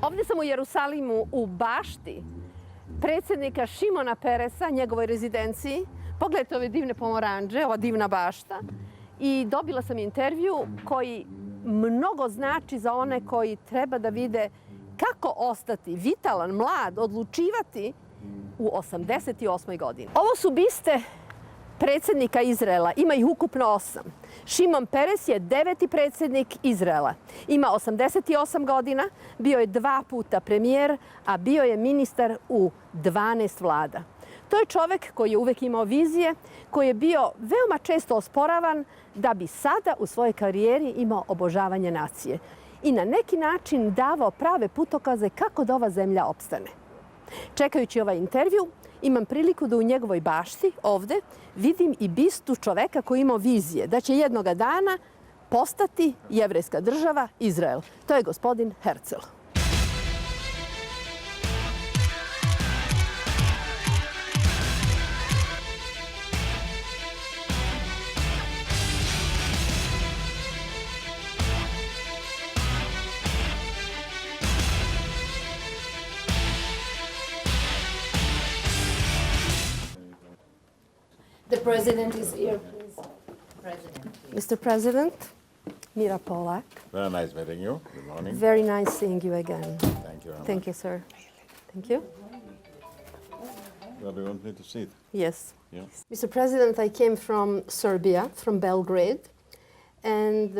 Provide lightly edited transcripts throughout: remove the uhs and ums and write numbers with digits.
Ovdje sam u Jerusalimu u bašti predsjednika Šimona Peresa, njegovoj rezidenciji. Pogledajte ove divne pomoranđe, ova divna bašta. I dobila sam intervju koji mnogo znači za one koji treba da vide kako ostati vitalan, mlad, odlučivati u 88. godini. Ovo su biste predsjednika Izraela. Ima ih ukupno 8. Šimon Peres je 9. predsjednik Izraela. Ima 88 godina, bio je 2 puta premijer, a bio je ministar u 12 vlada. To je čovek koji je uvek imao vizije, koji je bio veoma često osporavan da bi sada u svojoj karijeri imao obožavanje nacije i na neki način davao prave putokaze kako da ova zemlja opstane. Čekajući ovaj intervju, imam priliku da u njegovoj bašti ovde vidim i bistu čoveka koji imao vizije da će jednoga dana postati jevrejska država Izrael. To je gospodin Herzl. The president is here, please. President, please. Mr. President, Mira Polak. Very nice meeting you. Good morning. Very nice seeing you again. Thank you very Thank much. you, sir. Thank you. Where do you want me to sit? Yes. Yeah. Mr. President, I came from Serbia, from Belgrade, and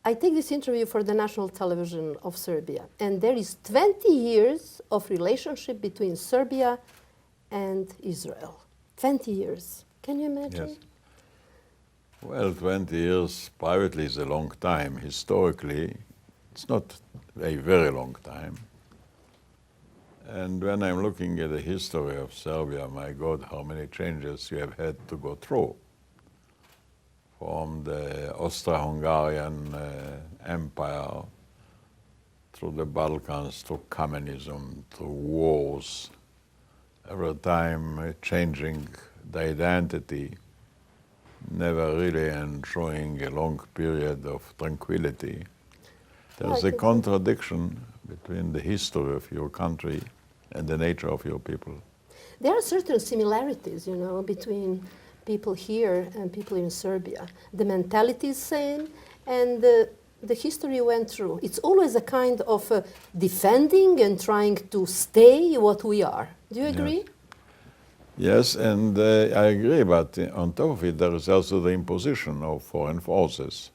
I take this interview for the national television of Serbia. And there is 20 years of relationship between Serbia and Israel. 20 years. Can you imagine? Yes. Well, 20 years privately is a long time. Historically, it's not a very long time. And when I'm looking at the history of Serbia, my God, how many changes you have had to go through. From the Austro-Hungarian Empire, through the Balkans, through communism, through wars, every time changing the identity, never really enjoying a long period of tranquility. There's a contradiction between the history of your country and the nature of your people. There are certain similarities, you know, between people here and people in Serbia. The mentality is same, and the history went through. It's always a kind of defending and trying to stay what we are. Do you agree? Yes, and I agree, but on top of it, there is also the imposition of foreign forces.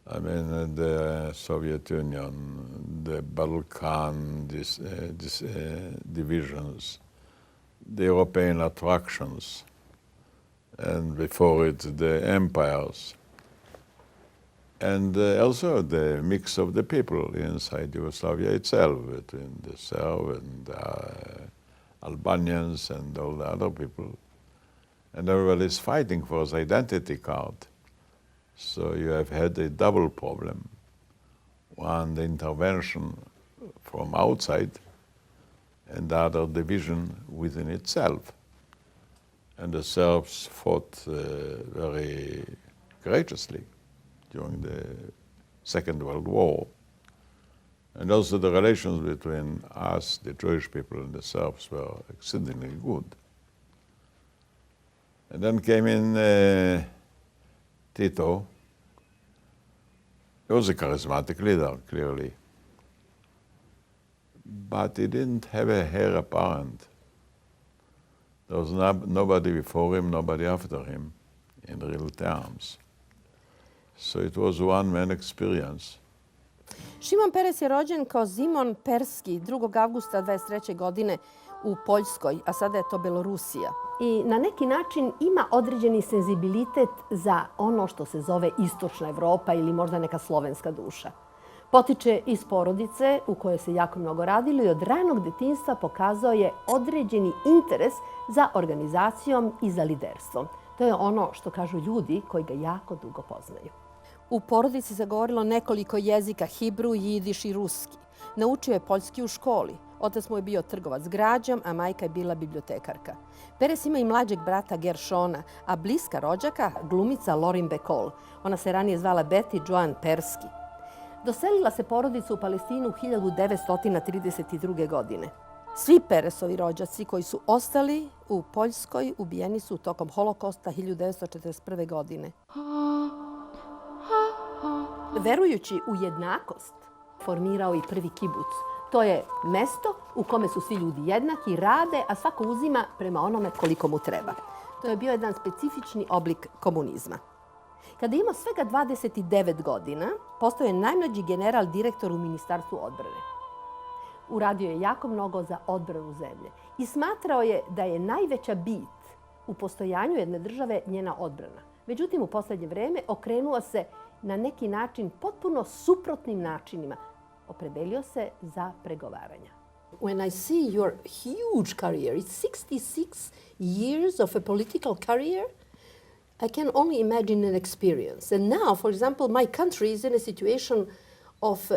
I mean, the Soviet Union, the Balkan divisions, the European attractions, and before it, the empires. And also the mix of the people inside Yugoslavia itself, between the Serb and Albanians and all the other people. And everybody is fighting for his identity card. So you have had a double problem. One, the intervention from outside, and the other division within itself. And the Serbs fought very courageously during the Second World War. And also the relations between us, the Jewish people, and the Serbs were exceedingly good. And then came in Tito. He was a charismatic leader, clearly. But he didn't have a heir apparent. There was nobody before him, nobody after him, in real terms. So it was one-man experience. Šimon Peres je rođen kao Zimon Perski 2. avgusta 23. godine u Poljskoj, a sada je to Belorusija. I na neki način ima određeni senzibilitet za ono što se zove istočna Evropa ili možda neka slovenska duša. Potiče iz porodice u kojoj se jako mnogo radilo i od ranog detinjstva pokazao je određeni interes za organizacijom i za liderstvom. To je ono što kažu ljudi koji ga jako dugo poznaju. U porodici se govorilo nekoliko jezika, hibru, jidiš i ruski. Naučio je poljski u školi. Otac mu je bio trgovac građom, a majka je bila bibliotekarka. Peres ima i mlađeg brata Gershona, a bliska rođaka glumica Lorin Bacall. Ona se ranije zvala Betty Joan Perski. Doselila se porodica u Palestinu 1932. godine. Svi Peresovi rođaci koji su ostali u Poljskoj ubijeni su tokom Holokosta 1941. godine. Verujući u jednakost, formirao i prvi kibuc. To je mesto u kome su svi ljudi jednaki, rade, a svako uzima prema onome koliko mu treba. To je bio jedan specifični oblik komunizma. Kada je imao svega 29 godina, postao je najmlađi general direktor u Ministarstvu odbrane. Uradio je jako mnogo za odbranu zemlje i smatrao je da je najveća bit u postojanju jedne države njena odbrana. Međutim, u posljednje vreme okrenuo se na neki način potpuno suprotnim načinima. Opredelio se za pregovaranja. When I see your huge career, it's 66 years of a political career, I can only imagine an experience. And now, for example, my country is in a situation of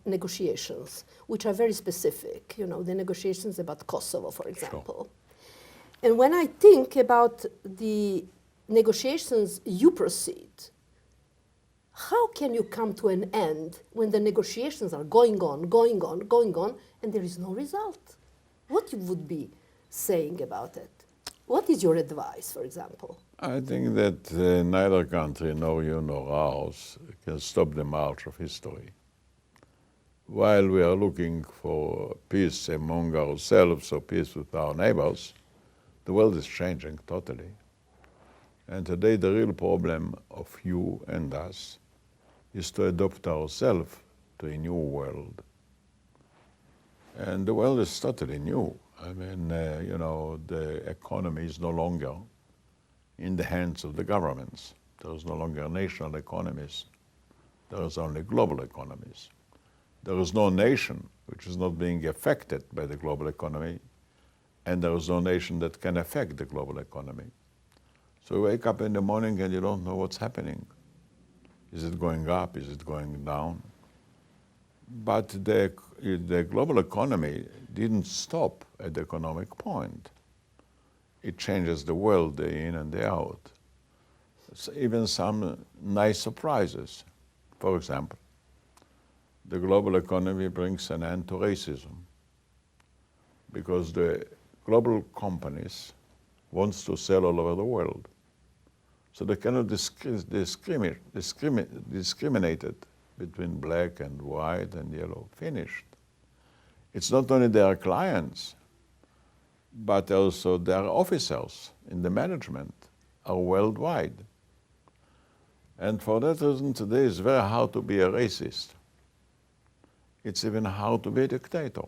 negotiations, which are very specific. You know, the negotiations about Kosovo, for example. Sure. And when I think about the negotiations you proceed, how can you come to an end when the negotiations are going on, and there is no result? What you would be saying about it? What is your advice, for example? I think that neither country, nor you nor ours, can stop the march of history. While we are looking for peace among ourselves or peace with our neighbors, the world is changing totally. And today the real problem of you and us is to adopt ourselves to a new world. And the world is totally new. I mean, you know, the economy is no longer in the hands of the governments. There is no longer national economies. There is only global economies. There is no nation which is not being affected by the global economy, and there is no nation that can affect the global economy. So you wake up in the morning and you don't know what's happening. Is it going up? Is it going down? But the global economy didn't stop at the economic point. It changes the world day in and day out. So even some nice surprises. For example, the global economy brings an end to racism because the global companies want to sell all over the world. So they cannot discriminate between black and white and yellow. Finished. It's not only their clients, but also their officers in the management are worldwide. And for that reason, today it's very hard to be a racist. It's even hard to be a dictator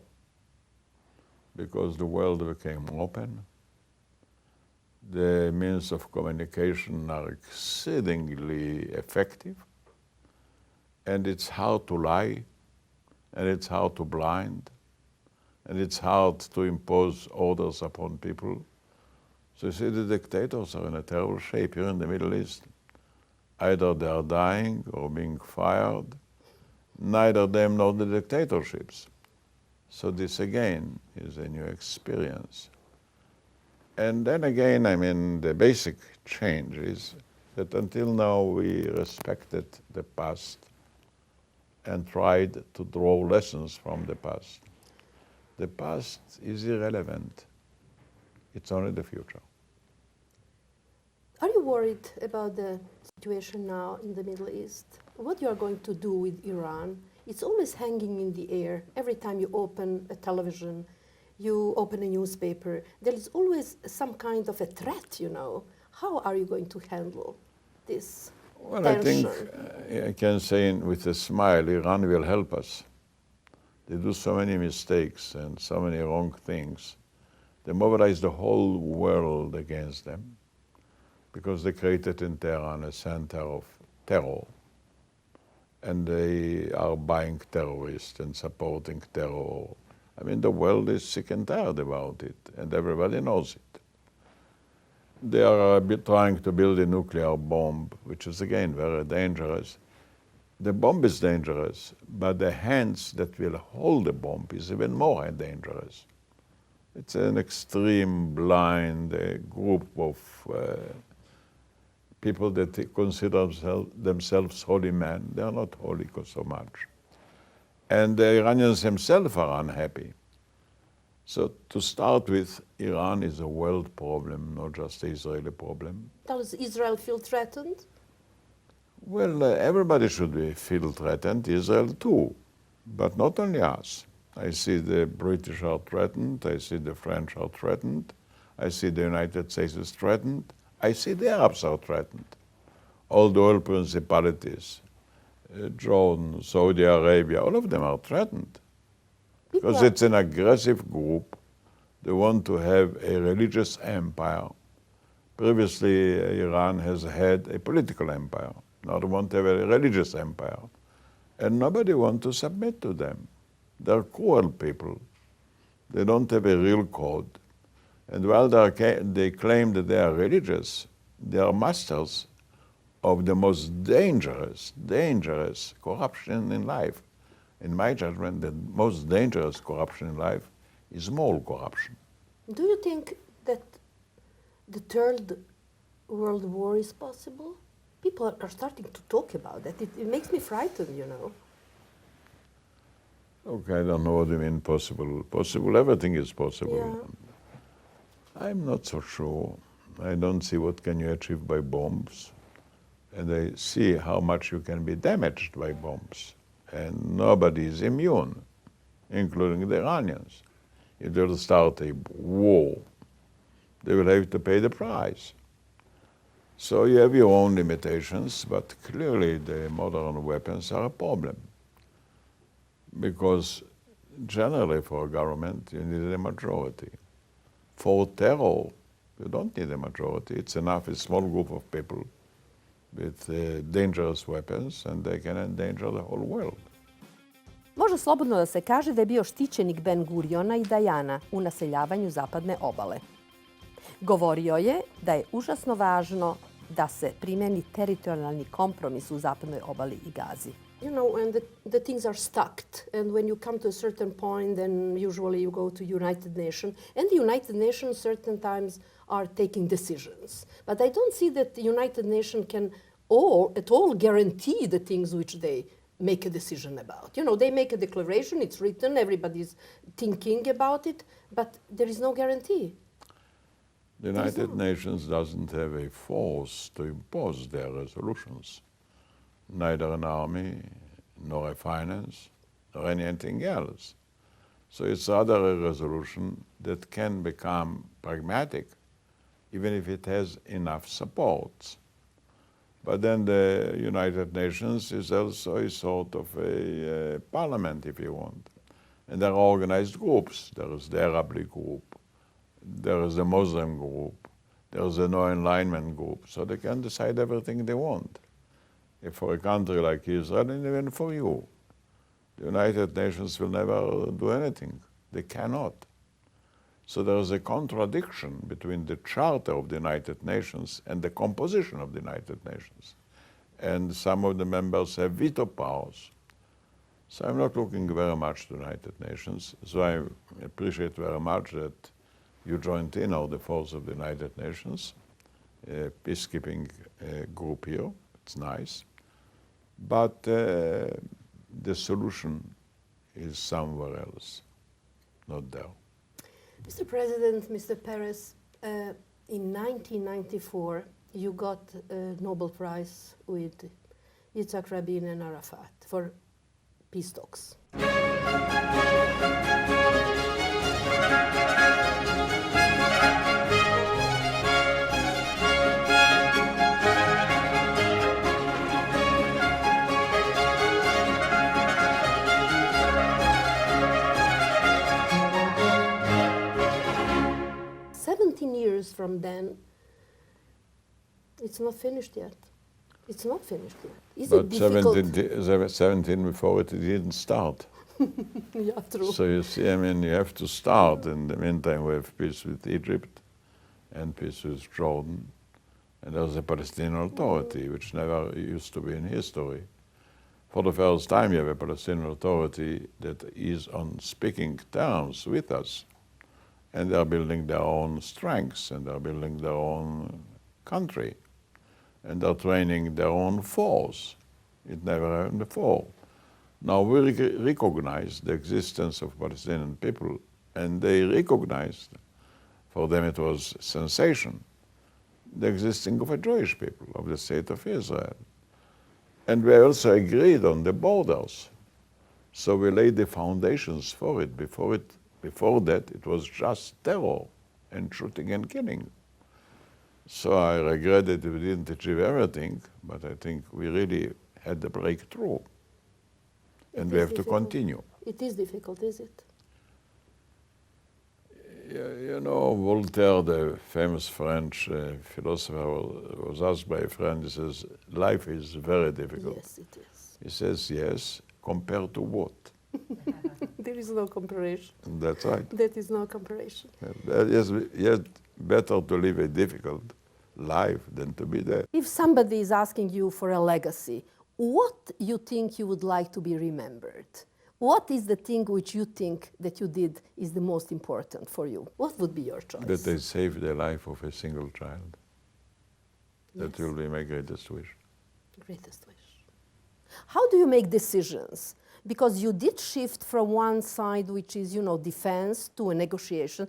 because the world became open. The means of communication are exceedingly effective, and it's hard to lie, and it's hard to blind, and it's hard to impose orders upon people. So you see, the dictators are in a terrible shape here in the Middle East. Either they are dying or being fired, neither them nor the dictatorships. So this again is a new experience. And then again, I mean, the basic change is that until now we respected the past and tried to draw lessons from the past. The past is irrelevant. It's only the future. Are you worried about the situation now in the Middle East? What you are going to do with Iran? It's always hanging in the air. Every time you open a television, you open a newspaper, there is always some kind of a threat, you know. How are you going to handle this tension? I think I can say with a smile, Iran will help us. They do so many mistakes and so many wrong things. They mobilize the whole world against them because they created in Tehran a center of terror. And they are buying terrorists and supporting terror. I mean, the world is sick and tired about it, and everybody knows it. They are trying to build a nuclear bomb, which is, again, very dangerous. The bomb is dangerous, but the hands that will hold the bomb is even more dangerous. It's an extreme, blind group of people that consider themselves holy men, they are not holy so much. And the Iranians themselves are unhappy. So to start with, Iran is a world problem, not just an Israeli problem. Does Israel feel threatened? Well, everybody should feel threatened, Israel too, but not only us. I see the British are threatened, I see the French are threatened, I see the United States is threatened, I see the Arabs are threatened. All the oil principalities, Jordan, Saudi Arabia, all of them are threatened. Because it's an aggressive group. They want to have a religious empire. Previously, Iran has had a political empire. Now they want to have a religious empire. And nobody wants to submit to them. They're cruel people. They don't have a real code. And while they claim that they are religious, they are masters of the most dangerous corruption in life. In my judgment, the most dangerous corruption in life is moral corruption. Do you think that the Third World War is possible? People are starting to talk about that. It makes me frightened, you know. Okay, I don't know what you mean possible. Possible, everything is possible. Yeah. I'm not so sure. I don't see what can you achieve by bombs. And I see how much you can be damaged by bombs. And nobody is immune, including the Iranians. If they will start a war, they will have to pay the price. So you have your own limitations, but clearly the modern weapons are a problem. Because generally for a government, you need a majority. For terror, you don't need a majority. It's enough a small group of people with dangerous weapons, and they can endanger the whole world. Može slobodno da se kaže da je bio štićenik Ben Guriona i Dajana u naseljavanju zapadne obale. Govorio je da je užasno važno da se primeni teritorijalni kompromis u zapadnoj obali i Gazi. You know, when the things are stuck, and when you come to a certain point, then usually you go to United Nations, and the United Nations certain times are taking decisions. But I don't see that the United Nations can at all guarantee the things which they make a decision about. You know, they make a declaration, it's written, everybody's thinking about it, but there is no guarantee. The United Nations doesn't have a force to impose their resolutions. Neither an army, nor a finance, nor anything else. So it's rather a resolution that can become pragmatic, even if it has enough support. But then the United Nations is also a sort of a parliament, if you want. And there are organized groups. There is the Arab League group, there is the Muslim group, there is the no-alignment group. So they can decide everything they want. If for a country like Israel, and even for you, the United Nations will never do anything. They cannot. So there is a contradiction between the Charter of the United Nations and the composition of the United Nations. And some of the members have veto powers. So I'm not looking very much to the United Nations. So I appreciate very much that you joined in all the force of the United Nations, a peacekeeping group here. It's nice. But the solution is somewhere else, not there. Mr. President, Mr. Peres, in 1994, you got a Nobel Prize with Yitzhak Rabin and Arafat for peace talks. 17 years from then, it's not finished yet. It's not finished yet. Is it difficult? 17 before it didn't start. Yeah, true. So you see, I mean, you have to start. In the meantime, we have peace with Egypt and peace with Jordan. And there's a Palestinian Authority, which never used to be in history. For the first time, you have a Palestinian Authority that is on speaking terms with us. And they're building their own strengths, and they're building their own country. and they're training their own force. It never happened before. Now we recognize the existence of Palestinian people, and they recognized, for them it was sensation, the existing of a Jewish people, of the state of Israel. And we also agreed on the borders. So we laid the foundations for it. Before that, it was just terror and shooting and killing. So I regret that we didn't achieve everything, but I think we really had the breakthrough. And we have to continue. It is difficult, is it? You know, Voltaire, the famous French philosopher, was asked by a friend, he says, life is very difficult. Yes, it is. He says, yes, compared to what? There is no comparison. That's right. That is no comparison. Yes, better to live a difficult life than to be dead. If somebody is asking you for a legacy, what you think you would like to be remembered? What is the thing which you think that you did is the most important for you? What would be your choice? That they saved the life of a single child. That Yes. will be my greatest wish. Greatest wish. How do you make decisions? Because you did shift from one side, which is, defense, to a negotiation.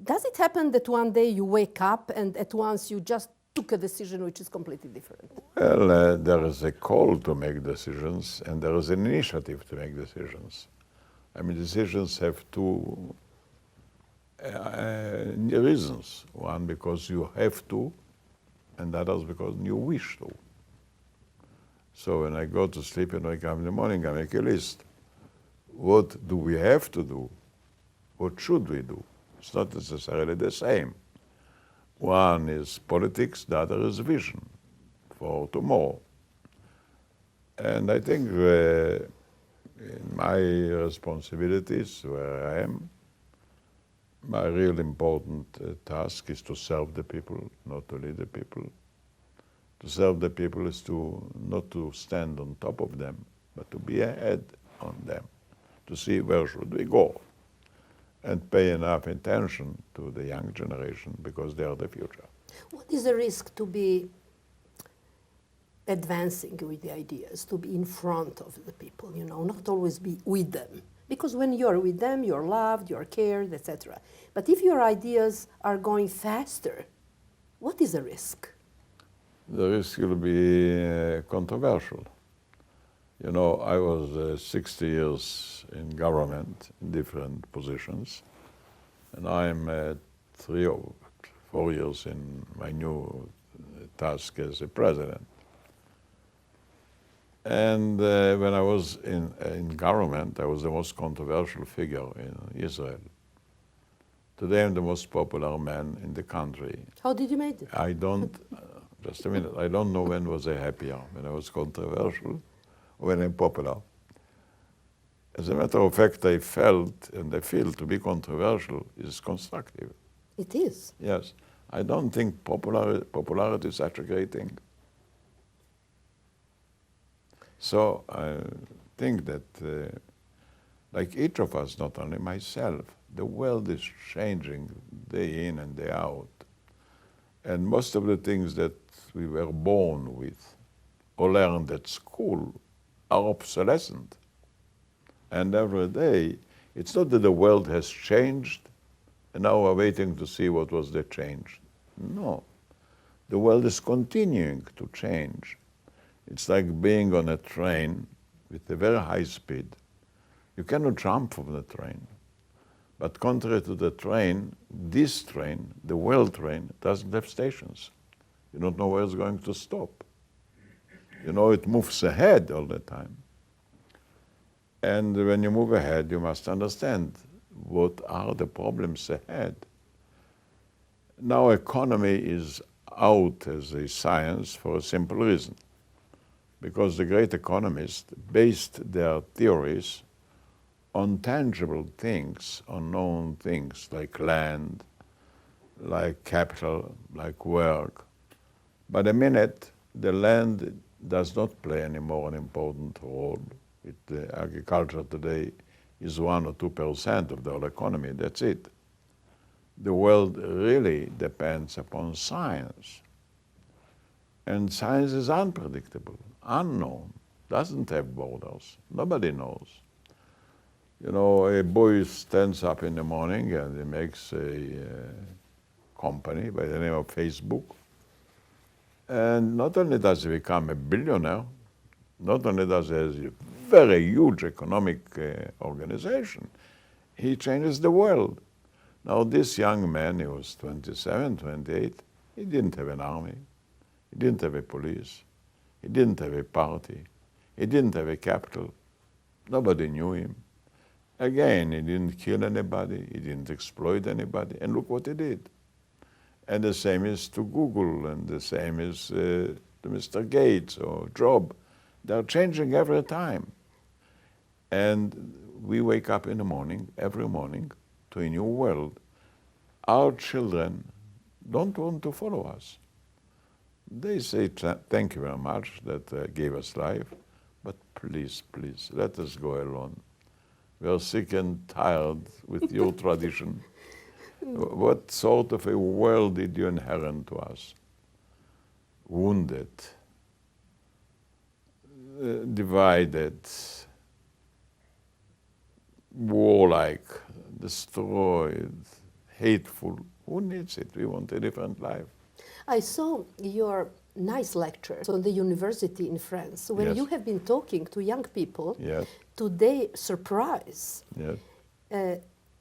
Does it happen that one day you wake up and at once you just took a decision which is completely different? Well, there is a call to make decisions, and there is an initiative to make decisions. I mean, decisions have two reasons. One, because you have to, and others because you wish to. So when I go to sleep and wake up in the morning, I make a list. What do we have to do? What should we do? It's not necessarily the same. One is politics, the other is vision for tomorrow. And I think in my responsibilities, where I am, my real important task is to serve the people, not to lead the people. To serve the people is not to stand on top of them, but to be ahead on them, to see where should we go, and pay enough attention to the young generation because they are the future. What is the risk to be advancing with the ideas, to be in front of the people, not always be with them? Because when you're with them, you're loved, you're cared, etc. But if your ideas are going faster, what is the risk? The risk will be controversial. I was 60 years in government in different positions, and I'm 3 or 4 years in my new task as a president. And when I was in government, I was the most controversial figure in Israel. Today I'm the most popular man in the country. How did you make it? I don't, just a minute, I don't know when was I happier, when I was controversial or when I'm popular. As a matter of fact, I felt and I feel to be controversial is constructive. It is. Yes. I don't think popularity is such a great thing. So I think that, like each of us, not only myself, the world is changing day in and day out. And most of the things that we were born with or learned at school are obsolescent. And every day, it's not that the world has changed and now we're waiting to see what was the change. No. The world is continuing to change. It's like being on a train with a very high speed. You cannot jump from the train. But contrary to the train, this train, the world train, doesn't have stations. You don't know where it's going to stop. It moves ahead all the time. And when you move ahead, you must understand what are the problems ahead. Now economy is out as a science for a simple reason. Because the great economists based their theories on tangible things, on known things like land, like capital, like work. But the minute the land does not play anymore an important role, agriculture today is 1 or 2% of the whole economy, that's it. The world really depends upon science. And science is unpredictable, unknown, doesn't have borders. Nobody knows. You know, a boy stands up in the morning and he makes a company by the name of Facebook. And not only does he become a billionaire, not only does he have a very huge economic organization, he changes the world. Now this young man, he was 27, 28, he didn't have an army, he didn't have a police, he didn't have a party, he didn't have a capital, nobody knew him. Again, he didn't kill anybody, he didn't exploit anybody, and look what he did. And the same is to Google, and the same is to Mr. Gates or Job. They're changing every time. And we wake up in the morning, every morning, to a new world. Our children don't want to follow us. They say, thank you very much that gave us life, but please, please, let us go alone. We are sick and tired with your tradition. What sort of a world did you inherit to us? Wounded, divided, warlike, destroyed, hateful. Who needs it? We want a different life. I saw your nice lectures on the university in France when Yes. you have been talking to young people. Yes. To their surprise, Yes.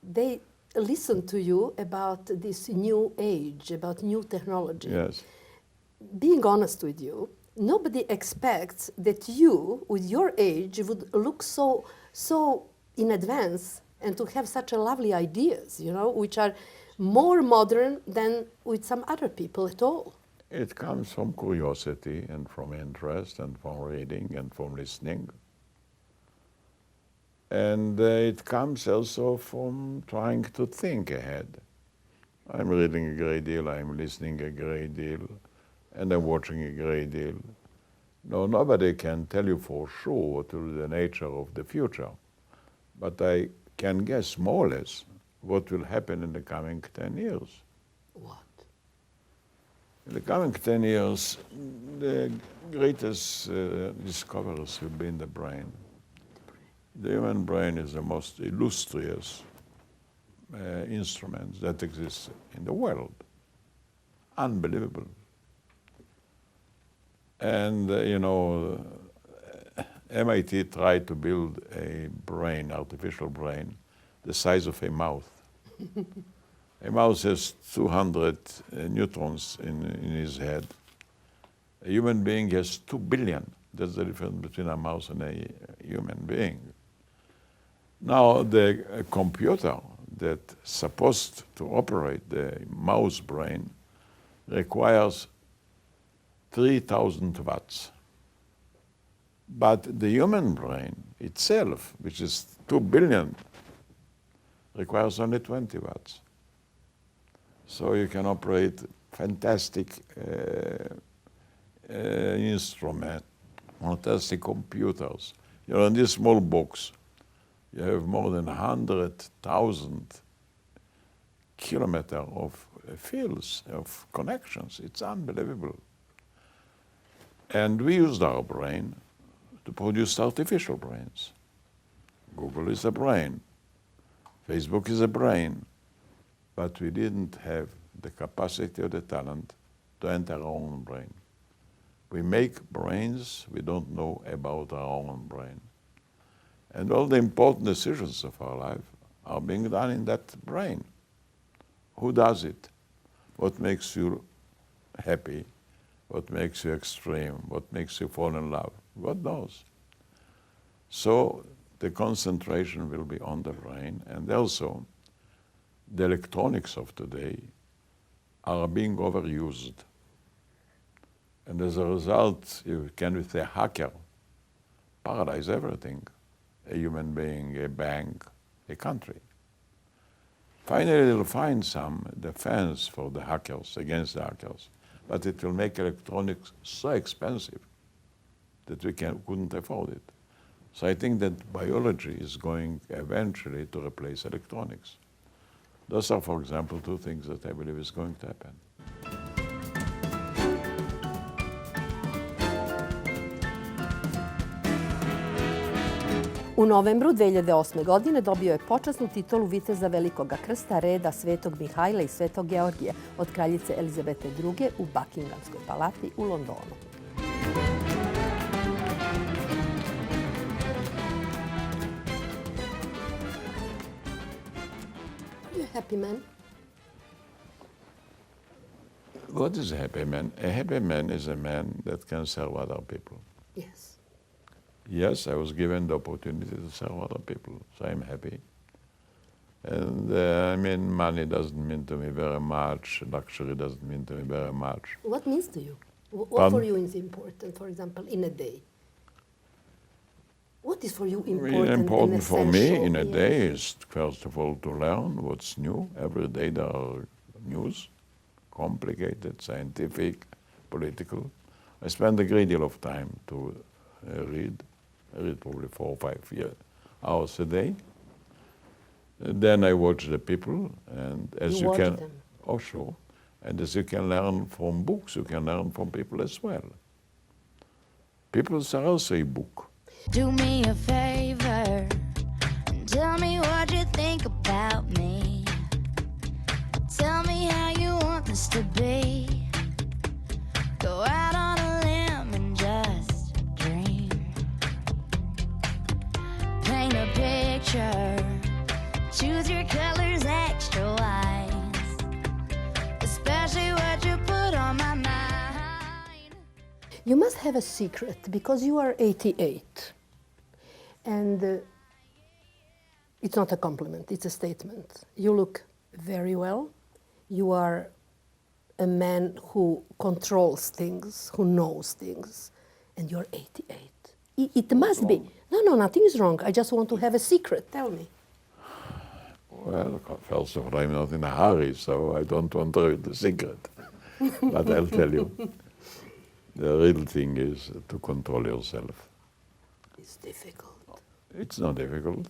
they listen to you about this new age, about new technology. Yes. Being honest with you, nobody expects that you, with your age, would look so in advance and to have such a lovely ideas, you know, which are more modern than with some other people at all. It comes from curiosity and from interest and from reading and from listening. And it comes also from trying to think ahead. I'm reading a great deal, I'm listening a great deal, and I'm watching a great deal. No, nobody can tell you for sure what will be the nature of the future, but I can guess more or less what will happen in the coming 10 years. What? In the coming 10 years, the greatest discoveries will be in the brain. The human brain is the most illustrious instrument that exists in the world. Unbelievable. And, you know, MIT tried to build a brain, artificial brain, the size of a mouth. A mouse has 200 neutrons in his head. A human being has 2 billion. That's the difference between a mouse and a human being. Now, the computer that's supposed to operate the mouse brain requires 3,000 watts. But the human brain itself, which is 2 billion, requires only 20 watts. So you can operate fantastic instruments, fantastic computers. You know, in this small box, you have more than 100,000 kilometers of fields, of connections. It's unbelievable. And we used our brain to produce artificial brains. Google is a brain. Facebook is a brain. But we didn't have the capacity or the talent to enter our own brain. We make brains we don't know about our own brain. And all the important decisions of our life are being done in that brain. Who does it? What makes you happy? What makes you extreme? What makes you fall in love? God knows. So the concentration will be on the brain, and also the electronics of today are being overused. And as a result, you can, with a hacker, paralyze everything. A human being, a bank, a country. Finally, they'll find some defense for the hackers, against the hackers, but it will make electronics so expensive that we couldn't afford it. So I think that biology is going eventually to replace electronics. Those are, for example, 2 things that I believe is going to happen. U novembru 2008. godine dobio je počasnu titulu viteza Velikoga krsta reda Svetog Mihajla i Svetog Georgija od kraljice Elizabete II. U Buckinghamskoj palati u Londonu. Are you a happy man? What is a happy man? A happy man is a man that can serve other people. Yes. Yes, I was given the opportunity to serve other people, so I'm happy. And I mean, money doesn't mean to me very much, luxury doesn't mean to me very much. What means to you? What Pardon? for you is important, for example, in a day? What is for you important Really and important for me essential? in a Yes. day is, first of all, to learn what's new. Every day there are news, complicated, scientific, political. I spend a great deal of time to read. I read probably 4 or 5 hours a day. Then I watch the people, and as You you watch can, them? oh sure, and as you can learn from books, you can learn from people as well. People are also a book. Do me a favor and tell me what you think about me. Tell me how you want this to be. Go out on a limb and just dream. Paint a picture. Choose your colors extra wise. Especially what you put on my mind. You must have a secret because you are 88. And it's not a compliment, it's a statement. You look very well. You are a man who controls things, who knows things, and you're 88. It must be. No, nothing is wrong. I just want to have a secret. Tell me. Well, first of all, I'm not in a hurry, so I don't want to read the secret. But I'll tell you. The real thing is to control yourself. It's difficult. It's not difficult.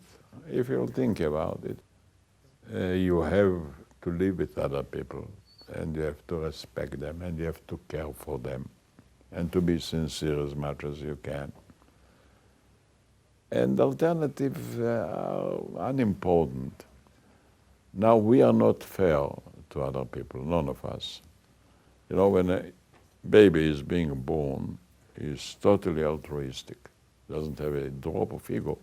If you think about it, you have to live with other people, and you have to respect them, and you have to care for them, and to be sincere as much as you can. And alternatives are unimportant. Now, we are not fair to other people, none of us. You know, when a baby is being born, he's totally altruistic, doesn't have a drop of ego.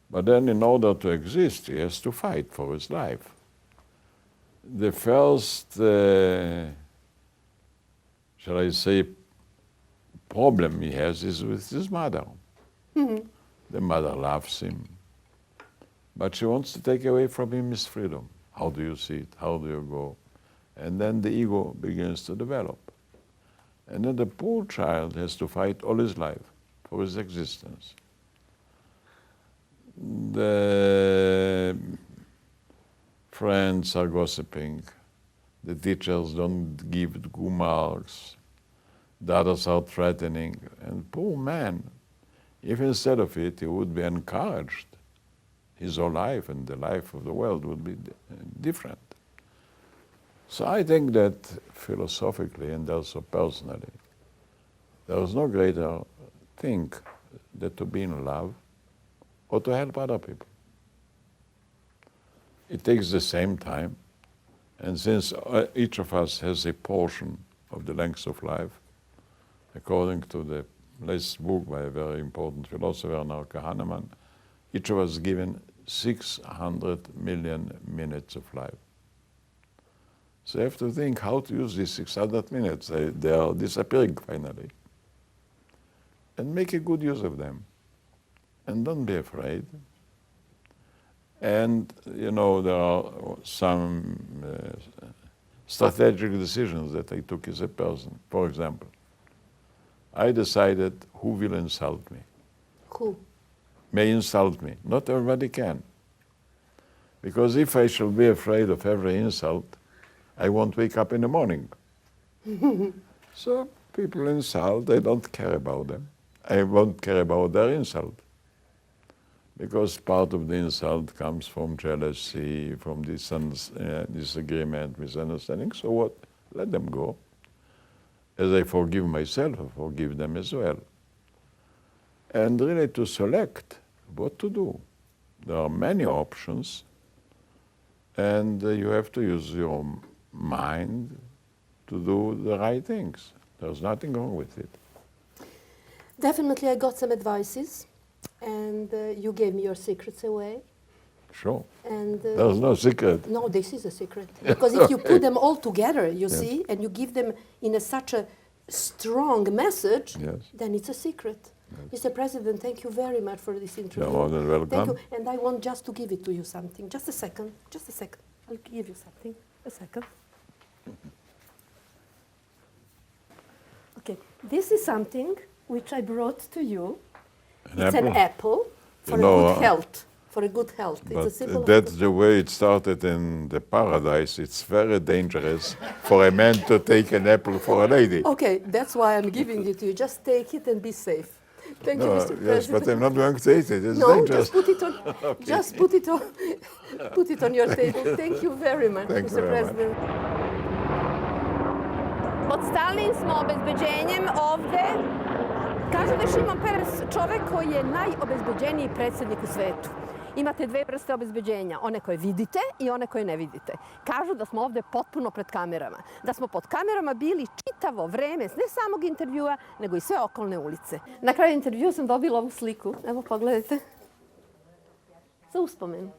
But then in order to exist, he has to fight for his life. The first, shall I say, problem he has is with his mother. Mm-hmm. The mother loves him, but she wants to take away from him his freedom. How do you see it? How do you go? And then the ego begins to develop. And then the poor child has to fight all his life for his existence. The friends are gossiping. The teachers don't give good marks. The others are threatening. And poor man, if instead of it he would be encouraged, his whole life and the life of the world would be different. So I think that philosophically and also personally, there is no greater thing than to be in love or to help other people. It takes the same time, and since each of us has a portion of the length of life, according to the latest book by a very important philosopher, Narka Hahnemann, each of us is given 600 million minutes of life. So you have to think how to use these 600 minutes. They are disappearing finally. And make a good use of them. And don't be afraid. And, you know, there are some strategic decisions that I took as a person. For example, I decided who will insult me. Who? May insult me. Not everybody can. Because if I shall be afraid of every insult, I won't wake up in the morning. So people insult, I don't care about them. I won't care about their insult. Because part of the insult comes from jealousy, from disagreement, misunderstanding. So what? Let them go. As I forgive myself, I forgive them as well. And really to select what to do. There are many options, and you have to use your mind to do the right things. There's nothing wrong with it. Definitely, I got some advices, and you gave me your secrets away. Sure. And There's no secret. no, this is a secret. Because if you put them all together, you see, and you give them in such a strong message, then it's a secret. Mr. President, thank you very much for this interview. You're more than welcome. Thank you. And I want just to give it to you something. Just a second. Just a second. I'll give you something. A second. Okay. This is something which I brought to you. It's an apple for good health. For a good health. It's a symbol But that's the way it started in the paradise. It's very dangerous for a man to take an apple for a lady. Okay, that's why I'm giving it to you. Just take it and be safe. Thank you, Mr. President. Yes, but I'm not going to eat it. It's No, dangerous. just put it on. Just put it on. Put it on your table. Thank you very much, Thank you Mr. very much. President. Pod stalnim smo obezbeđenjem ovde. Kažu da je Šimon Peres čovek koji je najobezbeđeniji predsjednik u svetu. Imate dve vrste obezbeđenja, one koje vidite i one koje ne vidite. Kažu da smo ovde potpuno pred kamerama. Da smo pod kamerama bili čitavo vreme, ne samog intervjua, nego i sve okolne ulice. Na kraju intervjua sam dobila ovu sliku. Evo, pogledajte. Za uspomenu.